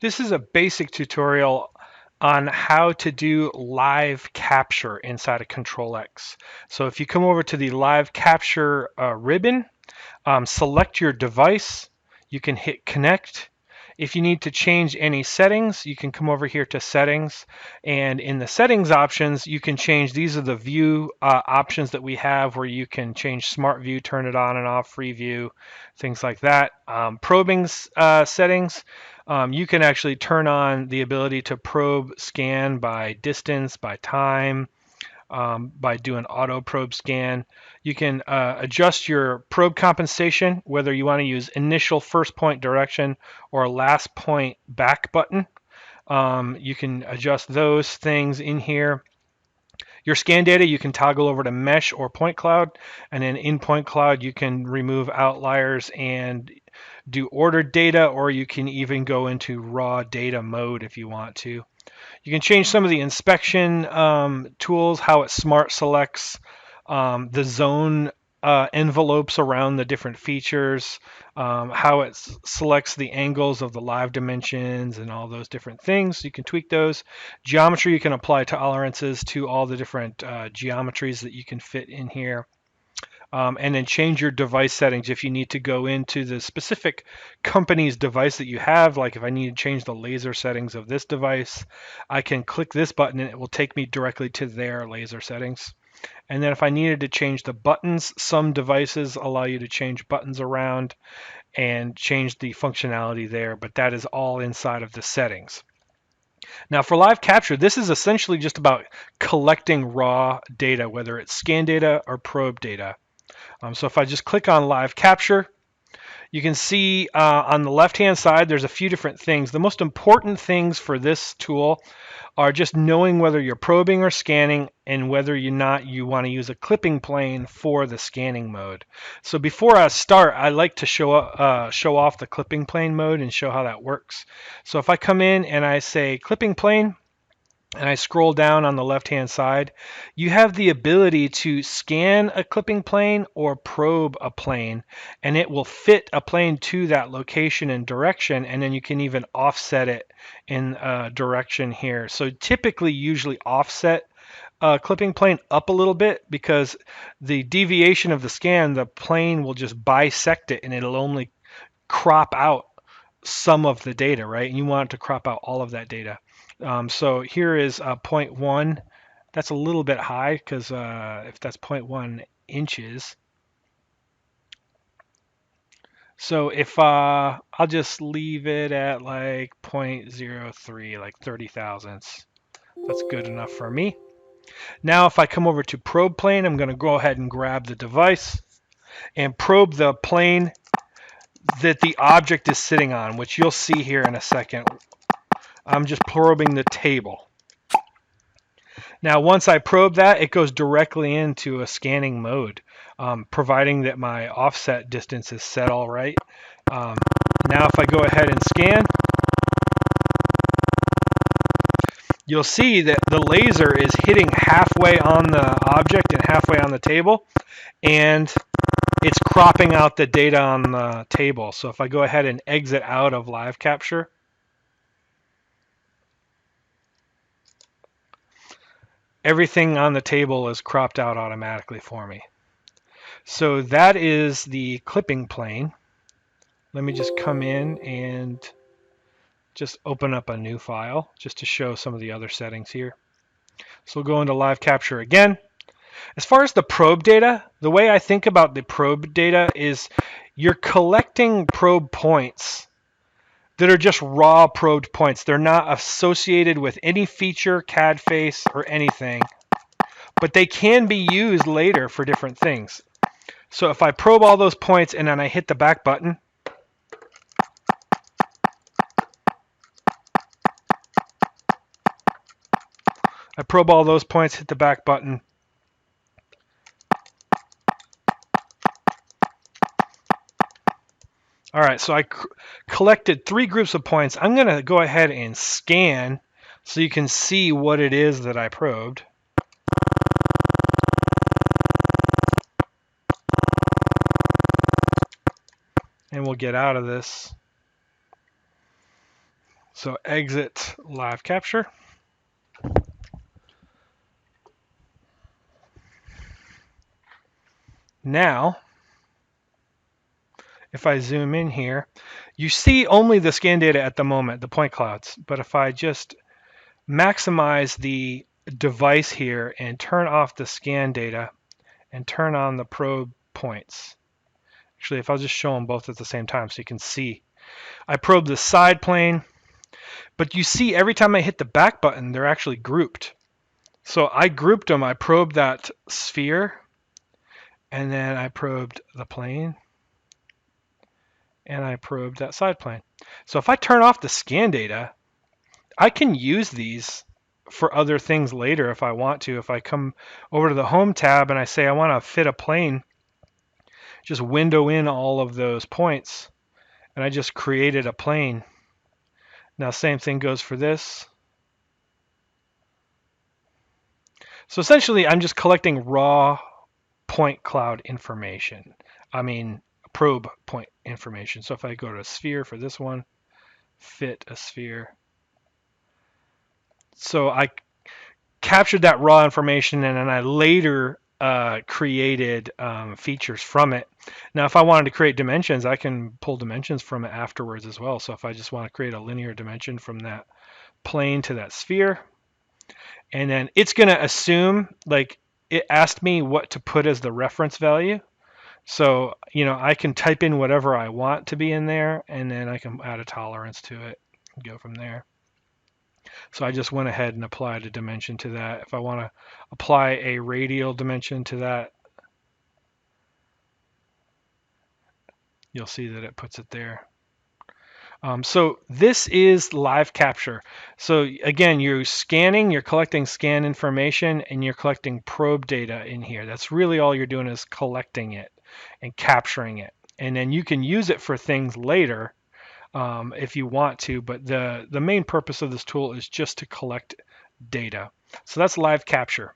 This is a basic tutorial on how to do live capture inside of Control X. So if you come over to the live capture ribbon, select your device, you can hit connect. If you need to change any settings, you can come over here to settings, and in the settings options, you can change, these are the view options that we have where you can change smart view, turn it on and off, free view, things like that. Probing settings, you can actually turn on the ability to probe scan by distance, by time, by doing auto probe scan. You can adjust your probe compensation, whether you want to use initial first point direction or last point back button. You can adjust those things in here. Your scan data, you can toggle over to mesh or point cloud, and then in point cloud, you can remove outliers and do ordered data, or you can even go into raw data mode if you want to. You can change some of the inspection tools, how it smart selects the zone envelopes around the different features, how it selects the angles of the live dimensions and all those different things. You can tweak those. Geometry, you can apply tolerances to all the different geometries that you can fit in here. And then change your device settings if you need to go into the specific company's device that you have. Like if I need to change the laser settings of this device, I can click this button and it will take me directly to their laser settings. And then if I needed to change the buttons, some devices allow you to change buttons around and change the functionality there, but that is all inside of the settings. Now for live capture, this is essentially just about collecting raw data, whether it's scan data or probe data. So if I just click on live capture, you can see on the left-hand side, there's a few different things. The most important things for this tool are just knowing whether you're probing or scanning and whether you want to use a clipping plane for the scanning mode. So before I start, I like to show off the clipping plane mode and show how that works. So if I come in and I say clipping plane, and I scroll down on the left-hand side, you have the ability to scan a clipping plane or probe a plane, and it will fit a plane to that location and direction, and then you can even offset it in direction here. So typically, usually offset a clipping plane up a little bit because the deviation of the scan, the plane will just bisect it, and it'll only crop out some of the data, right? And you want it to crop out all of that data. So here is 0.1. That's a little bit high because if that's zero point 0.1 inches. So if I'll just leave it at like 0.03, like 30 thousandths. That's good enough for me. Now if I come over to probe plane, I'm going to go ahead and grab the device and probe the plane that the object is sitting on, which you'll see here in a second. I'm just probing the table. Now, once I probe that, it goes directly into a scanning mode, providing that my offset distance is set all right. Now, if I go ahead and scan, you'll see that the laser is hitting halfway on the object and halfway on the table, and it's cropping out the data on the table. So if I go ahead and exit out of live capture, everything on the table is cropped out automatically for me. So that is the clipping plane. Let me just come in and just open up a new file just to show some of the other settings here. So we'll go into live capture again. As far as the probe data, the way I think about the probe data is you're collecting probe points that are just raw probed points. They're not associated with any feature, CAD face, or anything, but they can be used later for different things. So if I probe all those points and then I hit the back button, I probe all those points, hit the back button. All right, so I collected 3 groups of points. I'm going to go ahead and scan so you can see what it is that I probed. And we'll get out of this. So exit live capture. Now, if I zoom in here, you see only the scan data at the moment, the point clouds. But if I just maximize the device here and turn off the scan data and turn on the probe points. Actually, if I'll just show them both at the same time so you can see. I probe the side plane, but you see every time I hit the back button, they're actually grouped. So I grouped them. I probed that sphere, and then I probed the plane, and I probed that side plane. So if I turn off the scan data, I can use these for other things later if I want to. If I come over to the Home tab and I say I want to fit a plane, just window in all of those points, and I just created a plane. Now, same thing goes for this. So essentially, I'm just collecting raw point cloud information. I mean, probe point information. So if I go to sphere for this one, fit a sphere. So I captured that raw information and then I later created features from it. Now, if I wanted to create dimensions, I can pull dimensions from it afterwards as well. So if I just want to create a linear dimension from that plane to that sphere, and then it's going to assume, like, it asked me what to put as the reference value. So, I can type in whatever I want to be in there, and then I can add a tolerance to it and go from there. So I just went ahead and applied a dimension to that. If I want to apply a radial dimension to that, you'll see that it puts it there. So this is live capture. So again, you're scanning, you're collecting scan information, and you're collecting probe data in here. That's really all you're doing is collecting it and capturing it. And then you can use it for things later if you want to, but the main purpose of this tool is just to collect data. So that's live capture.